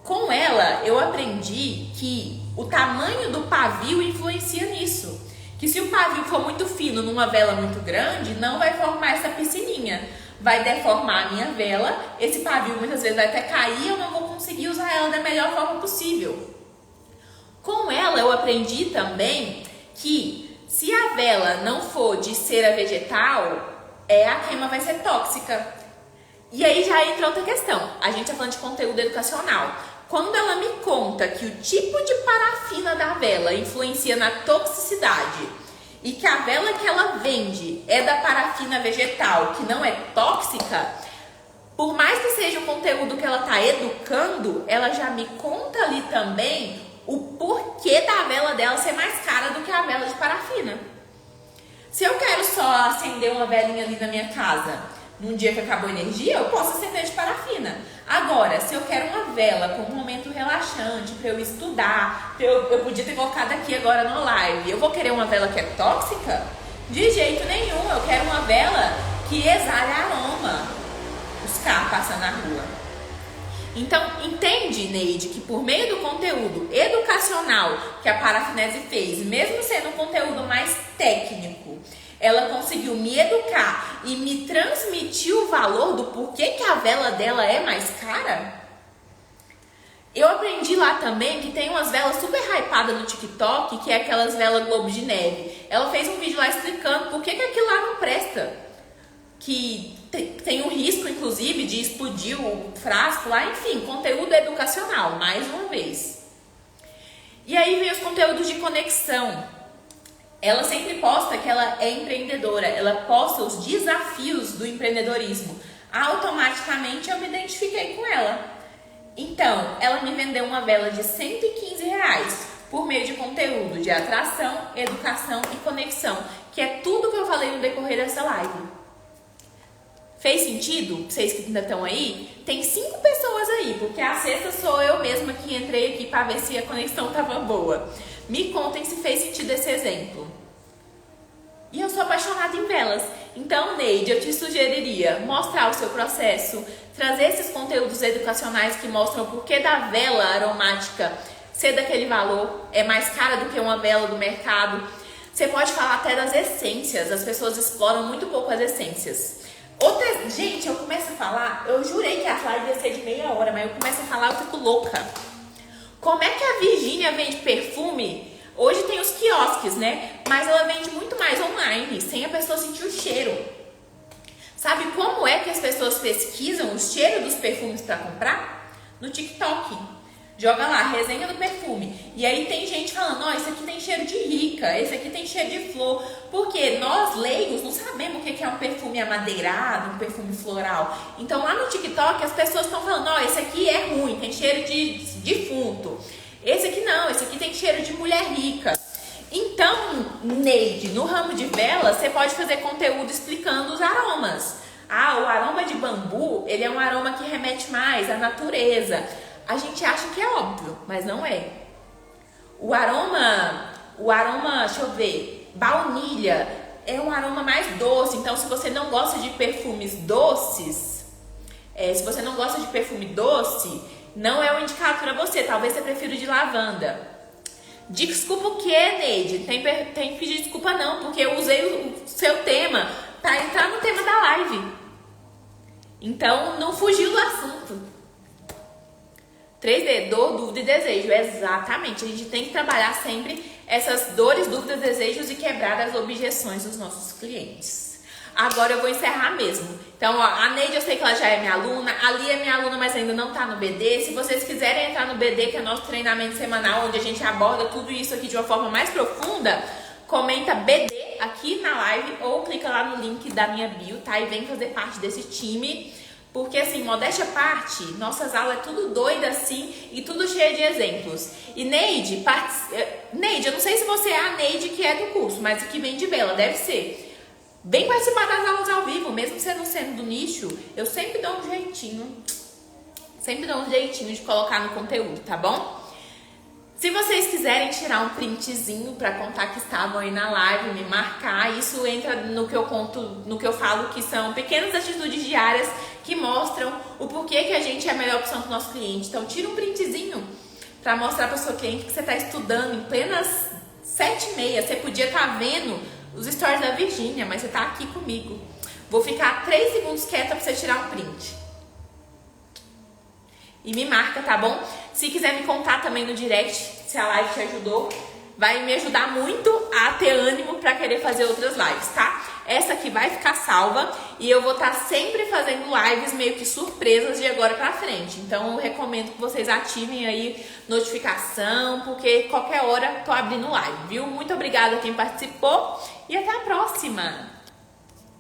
A: Com ela eu aprendi que o tamanho do pavio influencia nisso. Que se o pavio for muito fino numa vela muito grande, não vai formar essa piscininha. Vai deformar a minha vela, esse pavio muitas vezes vai até cair e eu não vou conseguir usar ela da melhor forma possível. Com ela eu aprendi também que se a vela não for de cera vegetal, a queima vai ser tóxica. E aí já entra outra questão, a gente está falando de conteúdo educacional. Quando ela me conta que o tipo de parafina da vela influencia na toxicidade e que a vela que ela vende é da parafina vegetal, que não é tóxica, por mais que seja o conteúdo que ela está educando, ela já me conta ali também o porquê da vela dela ser mais cara do que a vela de parafina. Se eu quero só acender uma velinha ali na minha casa, num dia que acabou a energia, eu posso acender de parafina. Agora, se eu quero uma vela com um momento relaxante, para eu estudar, eu podia ter colocado aqui agora no live, eu vou querer uma vela que é tóxica? De jeito nenhum, eu quero uma vela que exale aroma. Os carros passando na rua. Então, entende, Neide, que por meio do conteúdo educacional que a Parafinese fez, mesmo sendo um conteúdo mais técnico, ela conseguiu me educar e me transmitir o valor do porquê que a vela dela é mais cara? Eu aprendi lá também que tem umas velas super hypadas no TikTok, que é aquelas velas Globo de Neve. Ela fez um vídeo lá explicando por que aquilo lá não presta. Que tem um risco, inclusive, de explodir o frasco lá. Enfim, conteúdo educacional, mais uma vez. E aí vem os conteúdos de conexão. Ela sempre posta que ela é empreendedora, ela posta os desafios do empreendedorismo. Automaticamente eu me identifiquei com ela. Então, ela me vendeu uma vela de R$115 por meio de conteúdo de atração, educação e conexão, que é tudo que eu falei no decorrer dessa live. Fez sentido? Vocês que ainda estão aí? Tem 5 pessoas aí, porque a sexta sou eu mesma que entrei aqui para ver se a conexão estava boa. Me contem se fez sentido esse exemplo. E eu sou apaixonada em velas. Então, Neide, eu te sugeriria mostrar o seu processo, trazer esses conteúdos educacionais que mostram o porquê da vela aromática ser daquele valor, é mais cara do que uma vela do mercado. Você pode falar até das essências, as pessoas exploram muito pouco as essências. Gente, eu começo a falar, eu jurei que a live ia ser de meia hora, mas eu começo a falar, eu fico louca. Como é que a Virgínia vende perfume? Hoje tem os quiosques, né? Mas ela vende muito mais online, sem a pessoa sentir o cheiro. Sabe como é que as pessoas pesquisam o cheiro dos perfumes para comprar? No TikTok. Joga lá, resenha do perfume. E aí tem gente falando, ó, esse aqui tem cheiro de rica, esse aqui tem cheiro de flor. Porque nós, leigos, não sabemos o que é um perfume amadeirado, um perfume floral. Então lá no TikTok as pessoas estão falando, ó, esse aqui é ruim, tem cheiro de defunto. Esse aqui não, esse aqui tem cheiro de mulher rica. Então, Neide, no ramo de vela, você pode fazer conteúdo explicando os aromas. Ah, o aroma de bambu, ele é um aroma que remete mais à natureza. A gente acha que é óbvio, mas não é. O aroma, deixa eu ver, baunilha é um aroma mais doce. Então, se você não gosta de perfumes doces, se você não gosta de perfume doce, não é o indicado para você. Talvez você prefira o de lavanda. Desculpa o que, Neide? Tem que pedir desculpa não, porque eu usei o seu tema para entrar no tema da live. Então, não fugiu do assunto. 3D, dor, dúvida e desejo. Exatamente. A gente tem que trabalhar sempre essas dores, dúvidas, desejos e quebrar as objeções dos nossos clientes. Agora eu vou encerrar mesmo. Então, ó, a Neide, eu sei que ela já é minha aluna. A Lia é minha aluna, mas ainda não tá no BD. Se vocês quiserem entrar no BD, que é nosso treinamento semanal, onde a gente aborda tudo isso aqui de uma forma mais profunda, comenta BD aqui na live ou clica lá no link da minha bio, tá? E vem fazer parte desse time. Porque assim, modéstia à parte, nossas aulas é tudo doida assim e tudo cheio de exemplos. E Neide, eu não sei se você é a Neide que é do curso, mas que vem de vela, deve ser. Vem participar das aulas ao vivo, mesmo você não sendo do nicho, eu sempre dou um jeitinho. Sempre dou um jeitinho de colocar no conteúdo, tá bom? Se vocês quiserem tirar um printzinho para contar que estavam aí na live, me marcar, isso entra no que eu conto, no que eu falo que são pequenas atitudes diárias que mostram o porquê que a gente é a melhor opção para o nosso cliente. Então, tira um printzinho para mostrar para o seu cliente que você está estudando em plenas 7h30. Você podia estar vendo os stories da Virgínia, mas você tá aqui comigo. Vou ficar 3 segundos quieta pra você tirar um print. E me marca, tá bom? Se quiser me contar também no direct se a live te ajudou, vai me ajudar muito a ter ânimo pra querer fazer outras lives, tá? Essa aqui vai ficar salva e eu vou estar sempre fazendo lives meio que surpresas de agora pra frente. Então eu recomendo que vocês ativem aí notificação, porque qualquer hora tô abrindo live, viu? Muito obrigada a quem participou e até a próxima!